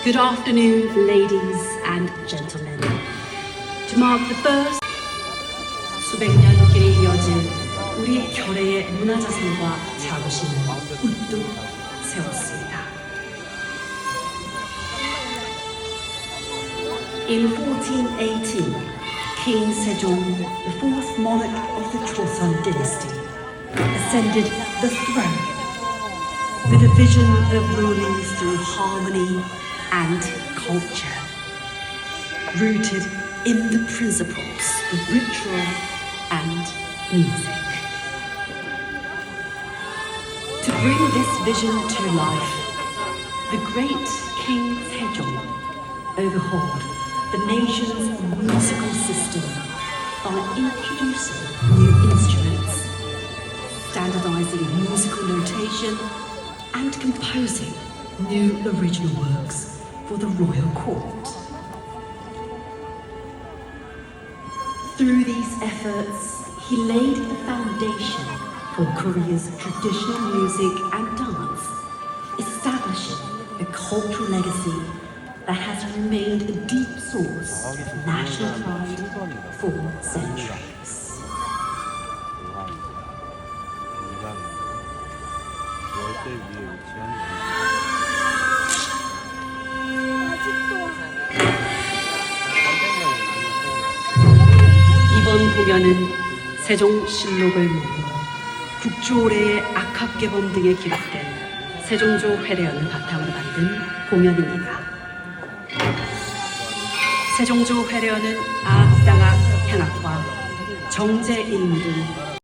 Good afternoon, ladies and gentlemen. To mark the first 수백 년 길이 이어진 우리 결의의 문화자산과 자부심을 우뚝 세웠습니다. In 1418, King Sejong, the fourth monarch of the Joseon dynasty, ascended the throne with a vision of ruling through harmony and culture, rooted in the principles of ritual and music. To bring this vision to life, the great King Sejong overhauled the nation's musical system by introducing new instruments, standardizing musical notation, and composing new original works for the royal court. Through these efforts, he laid the foundation for Korea's traditional music and dance, establishing a cultural legacy that has remained a deep source of national pride for centuries. 이번 공연은 세종실록을 모르고 국조오례의 악학궤범 등에 기록된 세종조 회례연을 바탕으로 만든 공연입니다. 세종조 회례연은 악당악, 향악과 정제 일무 등